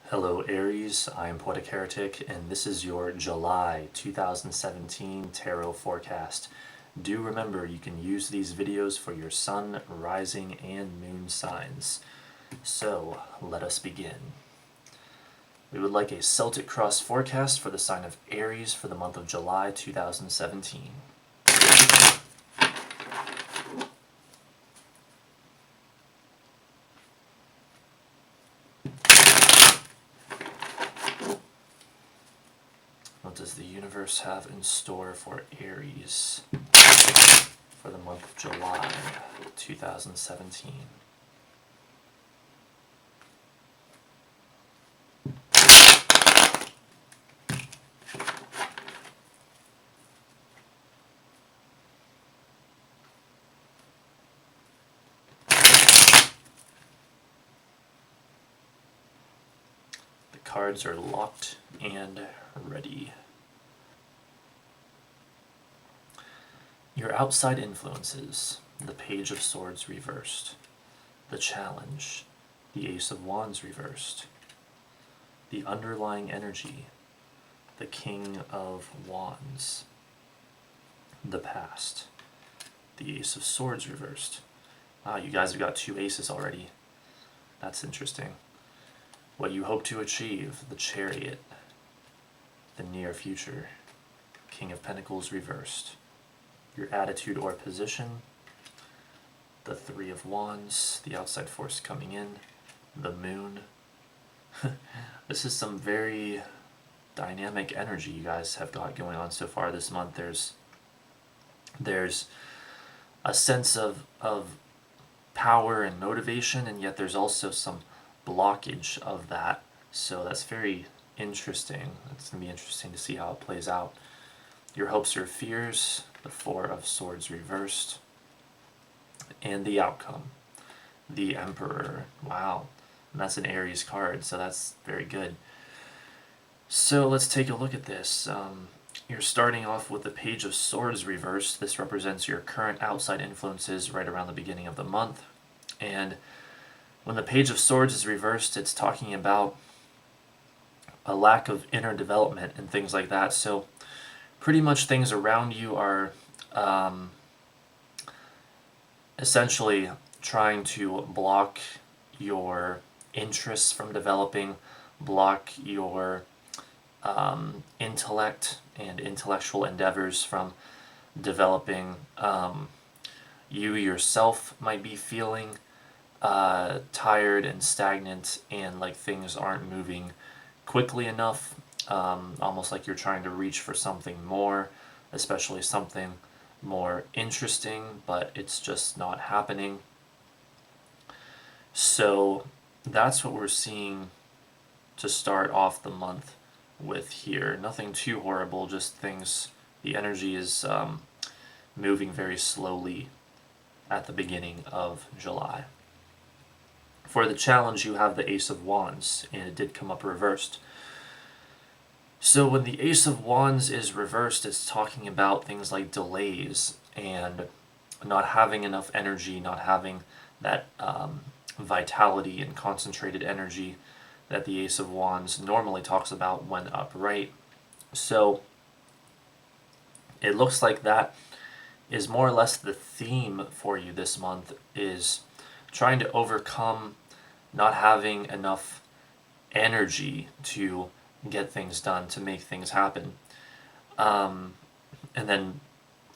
Hello Aries, I am Poetic Heretic, and this is your July 2017 Tarot Forecast. Do remember you can use these videos for your sun, rising, and moon signs. So, let us begin. We would like a Celtic Cross forecast for the sign of Aries for the month of July 2017. What does the universe have in store for Aries for the month of July 2017? The cards are locked and ready. Your outside influences, the Page of Swords reversed, the Challenge, the Ace of Wands reversed, the underlying energy, the King of Wands, the Past, the Ace of Swords reversed. Wow, you guys have got two aces already. That's interesting. What you hope to achieve, the Chariot, the near future, King of Pentacles reversed, your attitude or position, the Three of Wands, the outside force coming in, the Moon. This is some very dynamic energy you guys have got going on so far this month. There's a sense of power and motivation, and yet there's also some blockage of that. So that's very interesting. It's going to be interesting to see how it plays out. Your hopes or fears, the Four of Swords reversed, and the outcome, the Emperor. Wow, and that's an Aries card, so that's very good. So let's take a look at this. You're starting off with the Page of Swords reversed. This represents your current outside influences right around the beginning of the month. And when the Page of Swords is reversed, it's talking about a lack of inner development and things like that. So pretty much things around you are essentially trying to block your interests from developing, block your intellect and intellectual endeavors from developing. You yourself might be feeling tired and stagnant, and like things aren't moving quickly enough, almost like you're trying to reach for something more, especially something more interesting, but it's just not happening. So that's what we're seeing to start off the month with here. Nothing too horrible, just things, the energy is moving very slowly at the beginning of July. For the challenge, you have the Ace of Wands, and it did come up reversed. So when the Ace of Wands is reversed, it's talking about things like delays and not having enough energy, not having that vitality and concentrated energy that the Ace of Wands normally talks about when upright. So it looks like that is more or less the theme for you this month, is trying to overcome not having enough energy to get things done, to make things happen. And then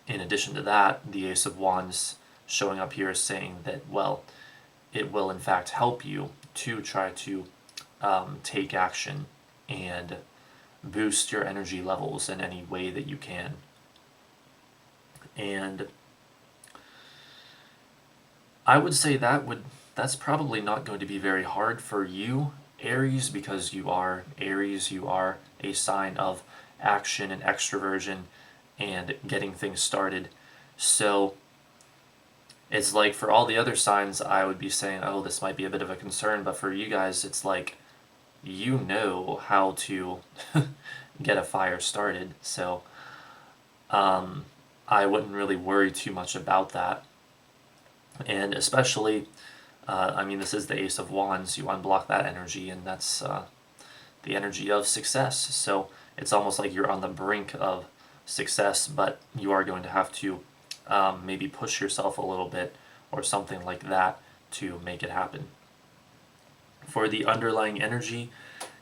in addition to that, the Ace of Wands showing up here is saying that, well, it will in fact help you to try to take action and boost your energy levels in any way that you can. And I would say that's probably not going to be very hard for you, Aries, because you are Aries, you are a sign of action and extroversion and getting things started. So it's like for all the other signs, I would be saying, oh, this might be a bit of a concern, but for you guys, it's like, you know how to get a fire started. So I wouldn't really worry too much about that. And especially, I mean, this is the Ace of Wands. You unblock that energy, and that's the energy of success. So it's almost like you're on the brink of success, but you are going to have to maybe push yourself a little bit or something like that to make it happen. For the underlying energy,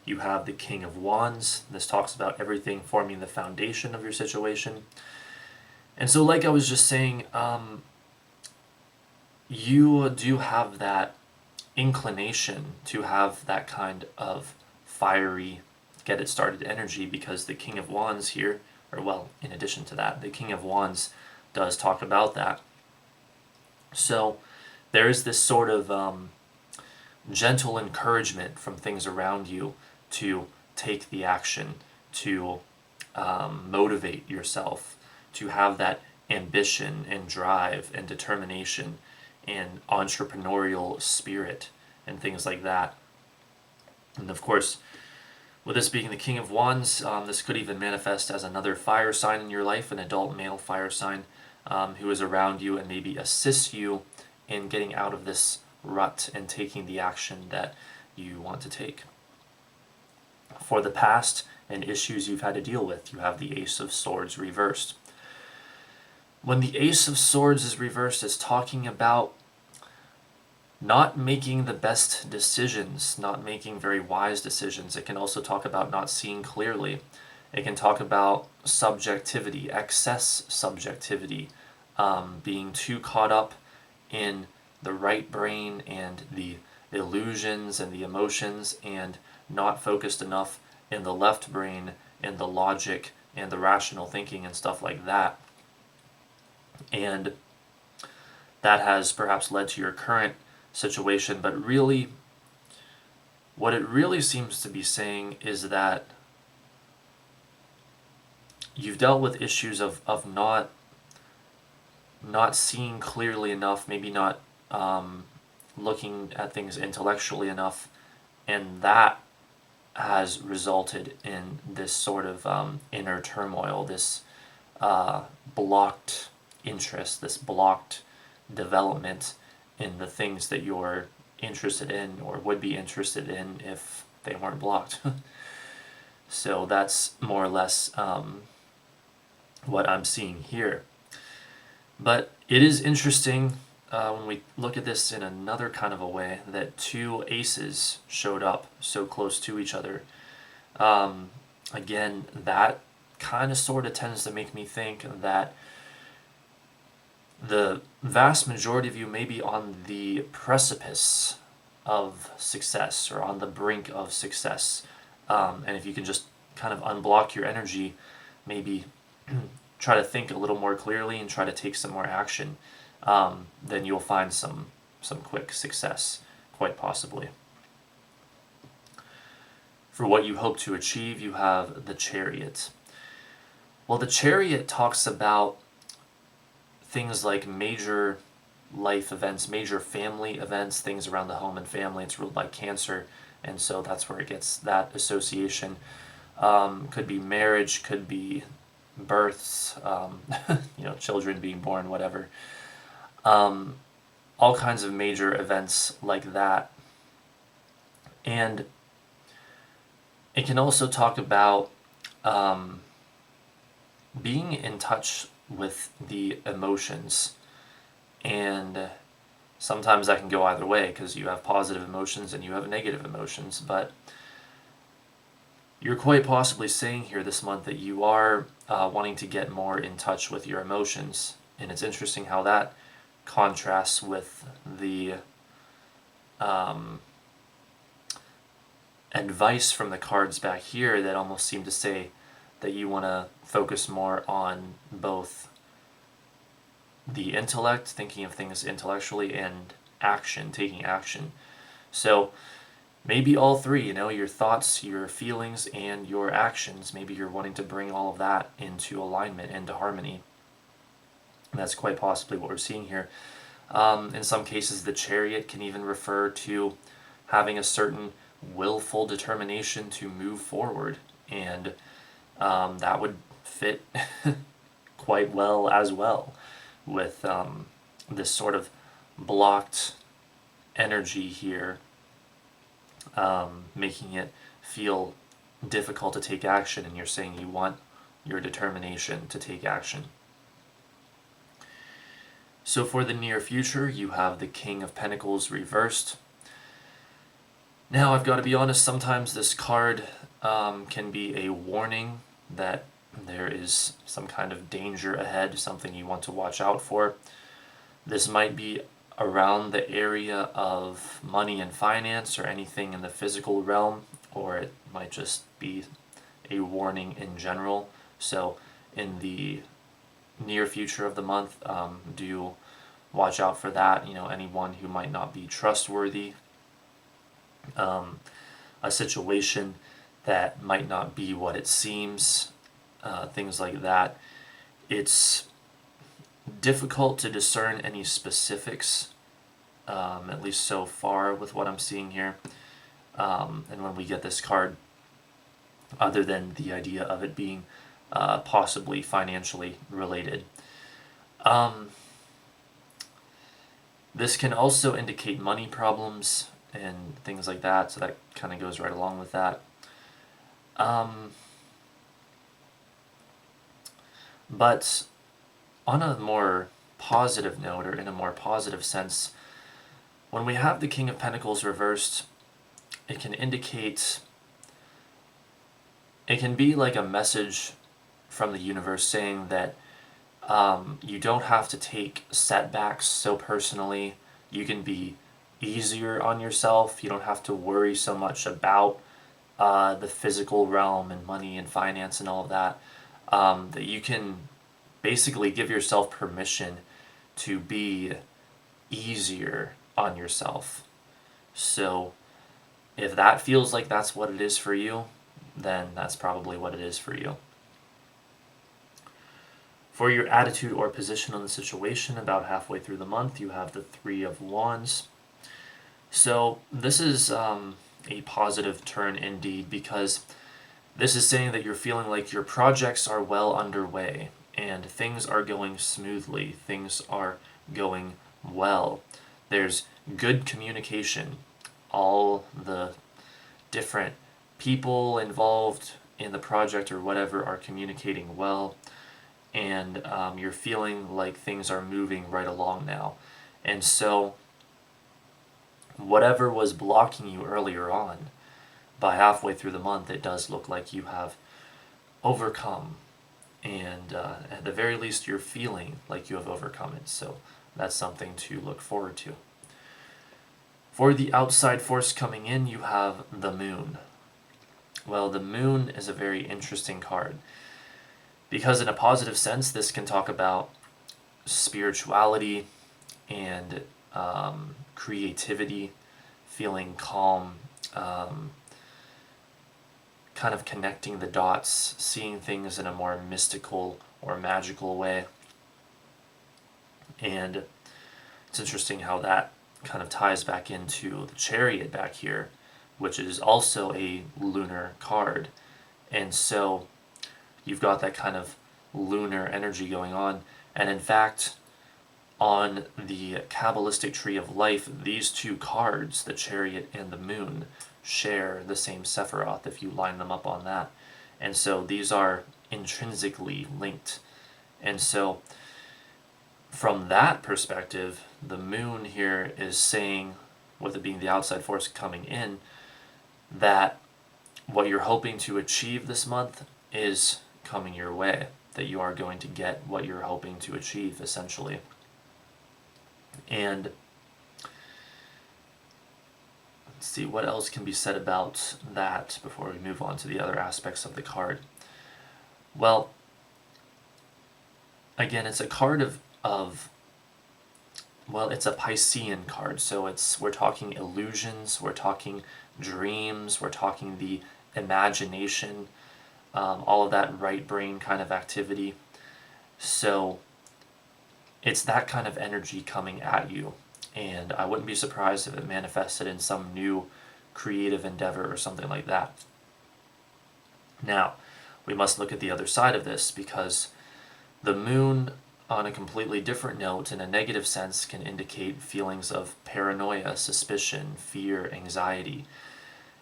you have the King of Wands. This talks about everything forming the foundation of your situation. And so, like I was just saying, you do have that inclination to have that kind of fiery, get it started energy, because the King of Wands here, or well, in addition to that, the King of Wands does talk about that. So there is this sort of gentle encouragement from things around you to take the action, to motivate yourself, to have that ambition and drive and determination and entrepreneurial spirit and things like that. And of course, with this being the King of Wands, this could even manifest as another fire sign in your life, an adult male fire sign who is around you and maybe assists you in getting out of this rut and taking the action that you want to take. For the past and issues you've had to deal with, you have the Ace of Swords reversed. When the Ace of Swords is reversed, it's talking about not making the best decisions, not making very wise decisions. It can also talk about not seeing clearly. It can talk about subjectivity, excess subjectivity, being too caught up in the right brain and the illusions and the emotions, and not focused enough in the left brain and the logic and the rational thinking and stuff like that. And that has perhaps led to your current situation, but really, what it really seems to be saying is that you've dealt with issues of not seeing clearly enough, maybe not looking at things intellectually enough, and that has resulted in this sort of inner turmoil, this blocked interest, this blocked development in the things that you're interested in or would be interested in if they weren't blocked. So that's more or less what I'm seeing here. But it is interesting when we look at this in another kind of a way, that two aces showed up so close to each other. Again, that kind of sort of tends to make me think that the vast majority of you may be on the precipice of success or on the brink of success. And if you can just kind of unblock your energy, maybe try to think a little more clearly and try to take some more action, then you'll find some quick success, quite possibly. For what you hope to achieve, you have the Chariot. Well, the Chariot talks about things like major life events, major family events, things around the home and family. It's ruled by Cancer, and so that's where it gets that association. Could be marriage, could be births, children being born, whatever. All kinds of major events like that. And it can also talk about being in touch with the emotions, and sometimes that can go either way, because you have positive emotions and you have negative emotions. But you're quite possibly saying here this month that you are wanting to get more in touch with your emotions, and it's interesting how that contrasts with the advice from the cards back here that almost seem to say that you want to focus more on both the intellect, thinking of things intellectually, and action, taking action. So maybe all three, your thoughts, your feelings, and your actions, maybe you're wanting to bring all of that into alignment, into harmony. And that's quite possibly what we're seeing here. In some cases, the Chariot can even refer to having a certain willful determination to move forward, and that would fit quite well as well with this sort of blocked energy here, making it feel difficult to take action, and you're saying you want your determination to take action. So for the near future, you have the King of Pentacles reversed. Now, I've got to be honest, sometimes this card can be a warning that there is some kind of danger ahead, something you want to watch out for. This might be around the area of money and finance or anything in the physical realm, or it might just be a warning in general. So in the near future of the month, do watch out for that. Anyone who might not be trustworthy, a situation that might not be what it seems, things like that. It's difficult to discern any specifics, at least so far with what I'm seeing here. And when we get this card, other than the idea of it being possibly financially related. This can also indicate money problems and things like that, so that kind of goes right along with that. But on a more positive note, or in a more positive sense, when we have the King of Pentacles reversed, it can be like a message from the universe saying that you don't have to take setbacks so personally. You can be easier on yourself. You don't have to worry so much about the physical realm and money and finance and all of that. That you can basically give yourself permission to be easier on yourself. So if that feels like that's what it is for you, then that's probably what it is for you. For your attitude or position on the situation, about halfway through the month, you have the Three of Wands. So this is a positive turn indeed, because this is saying that you're feeling like your projects are well underway and things are going smoothly, things are going well. There's good communication. All the different people involved in the project or whatever are communicating well, and you're feeling like things are moving right along now. And so whatever was blocking you earlier on, by halfway through the month, it does look like you have overcome, and at the very least you're feeling like you have overcome it. So that's something to look forward to. For the outside force coming in, you have the Moon. Well, the Moon is a very interesting card, because in a positive sense, this can talk about spirituality and creativity, feeling calm, kind of connecting the dots, seeing things in a more mystical or magical way. And it's interesting how that kind of ties back into the Chariot back here, which is also a lunar card. And so you've got that kind of lunar energy going on. And in fact, on the Kabbalistic tree of life, these two cards, the Chariot and the Moon, share the same Sephiroth if you line them up on that. And so these are intrinsically linked. And so from that perspective, the Moon here is saying, with it being the outside force coming in, that what you're hoping to achieve this month is coming your way, that you are going to get what you're hoping to achieve, essentially. And let's see what else can be said about that before we move on to the other aspects of the card. Well, again, it's a card well, it's a Piscean card, so we're talking illusions, we're talking dreams, we're talking the imagination, all of that right brain kind of activity. So it's that kind of energy coming at you, and I wouldn't be surprised if it manifested in some new creative endeavor or something like that. Now, we must look at the other side of this, because the Moon, on a completely different note, in a negative sense, can indicate feelings of paranoia, suspicion, fear, anxiety.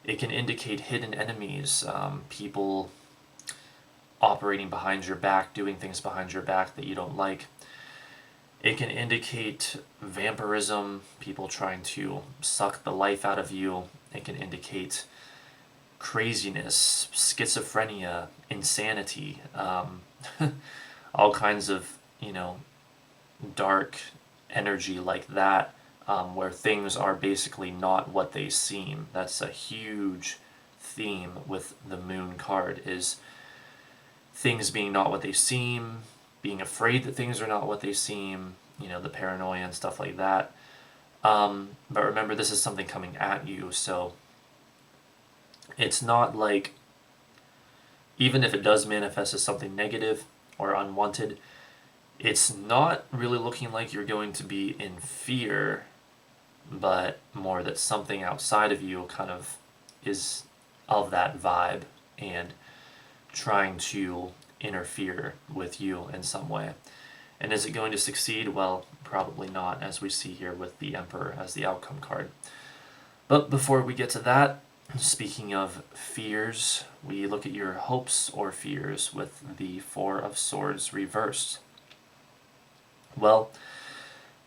It can indicate hidden enemies, people operating behind your back, doing things behind your back that you don't like. It can indicate vampirism, people trying to suck the life out of you. It can indicate craziness, schizophrenia, insanity, all kinds of, dark energy like that, where things are basically not what they seem. That's a huge theme with the Moon card, is things being not what they seem, being afraid that things are not what they seem, the paranoia and stuff like that. But remember, this is something coming at you, so it's not like, even if it does manifest as something negative or unwanted, it's not really looking like you're going to be in fear, but more that something outside of you kind of is of that vibe and trying to interfere with you in some way. And is it going to succeed? Well, probably not, as we see here with the Emperor as the outcome card. But before we get to that, speaking of fears, we look at your hopes or fears with the Four of Swords reversed. Well,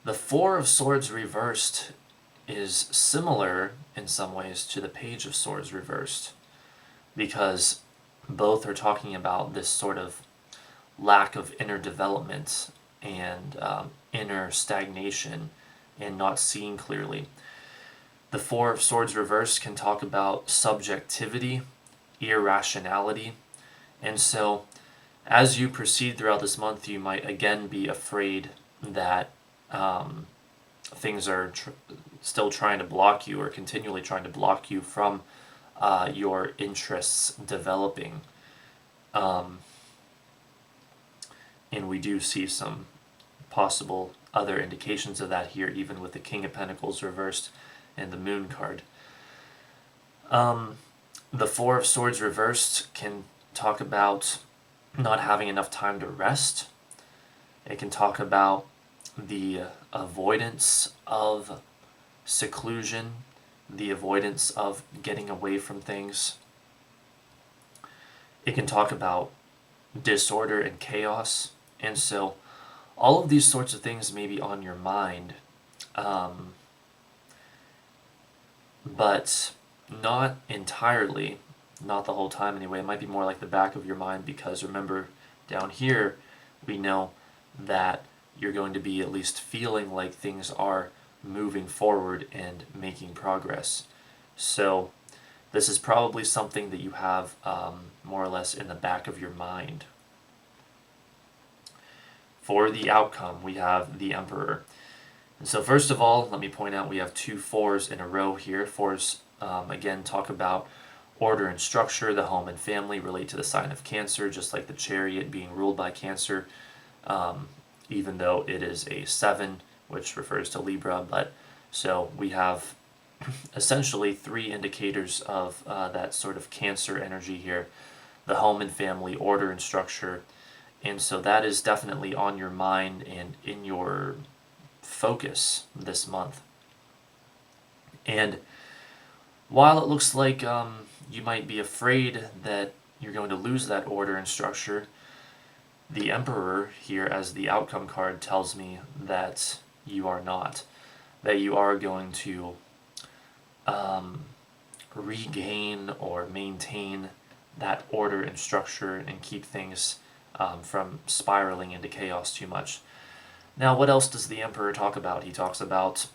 the Four of Swords reversed is similar in some ways to the Page of Swords reversed, because both are talking about this sort of lack of inner development and inner stagnation and not seeing clearly. The Four of Swords reversed can talk about subjectivity, irrationality, and so as you proceed throughout this month, you might again be afraid that things are still trying to block you, or continually trying to block you from your interests developing. And we do see some possible other indications of that here, even with the King of Pentacles reversed and the Moon card. The Four of Swords reversed can talk about not having enough time to rest. It can talk about the avoidance of seclusion, the avoidance of getting away from things. It can talk about disorder and chaos. And so all of these sorts of things may be on your mind, but not entirely, not the whole time anyway. It might be more like the back of your mind, because remember, down here we know that you're going to be at least feeling like things are moving forward and making progress. So this is probably something that you have more or less in the back of your mind. For the outcome, we have the Emperor. And so first of all, let me point out we have two fours in a row here. Fours, again, talk about order and structure. The home and family relate to the sign of Cancer, just like the Chariot being ruled by Cancer, even though it is a 7, which refers to Libra. But so we have essentially three indicators of that sort of Cancer energy here: the home and family, order and structure. And so that is definitely on your mind and in your focus this month. And while it looks like you might be afraid that you're going to lose that order and structure, the Emperor here as the outcome card tells me that you are not. That you are going to regain or maintain that order and structure and keep things from spiraling into chaos too much. Now, what else does the Emperor talk about? He talks about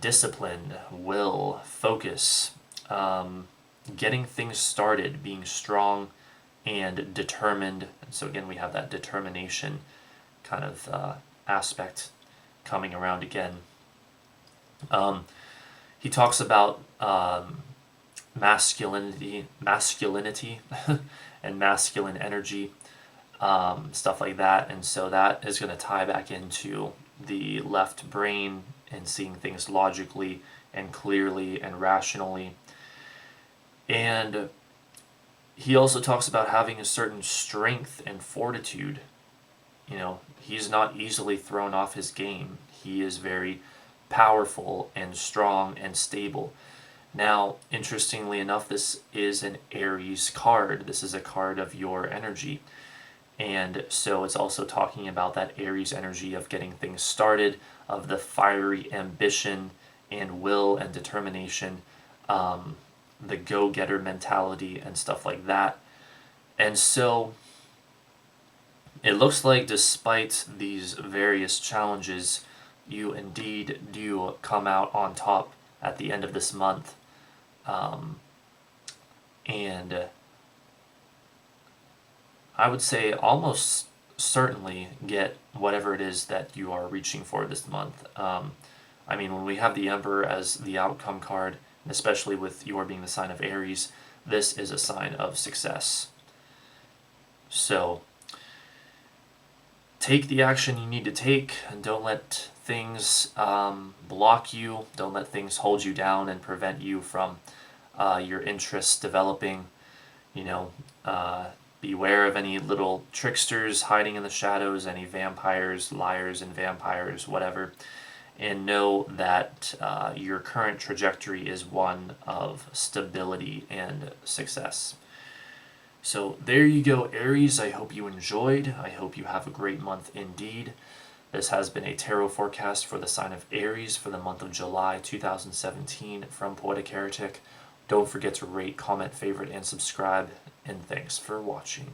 discipline, will, focus, getting things started, being strong and determined. And so again, we have that determination kind of aspect coming around again. He talks about masculinity and masculine energy, stuff like that. And so that is going to tie back into the left brain and seeing things logically and clearly and rationally. And he also talks about having a certain strength and fortitude. You know, he's not easily thrown off his game. He is very powerful and strong and stable. Now, interestingly enough, this is an Aries card. This is a card of your energy. And so it's also talking about that Aries energy of getting things started, of the fiery ambition and will and determination, the go-getter mentality and stuff like that. And so it looks like despite these various challenges, you indeed do come out on top at the end of this month. And I would say almost certainly get whatever it is that you are reaching for this month. I mean, when we have the Emperor as the outcome card, and especially with your being the sign of Aries, this is a sign of success. So take the action you need to take, and don't let things block you. Don't let things hold you down and prevent you from your interests developing. You know, beware of any little tricksters hiding in the shadows, any vampires, liars, and vampires, whatever. And know that your current trajectory is one of stability and success. So there you go, Aries. I hope you enjoyed. I hope you have a great month indeed. This has been a tarot forecast for the sign of Aries for the month of July 2017 from Poetic Heretic. Don't forget to rate, comment, favorite, and subscribe. And thanks for watching.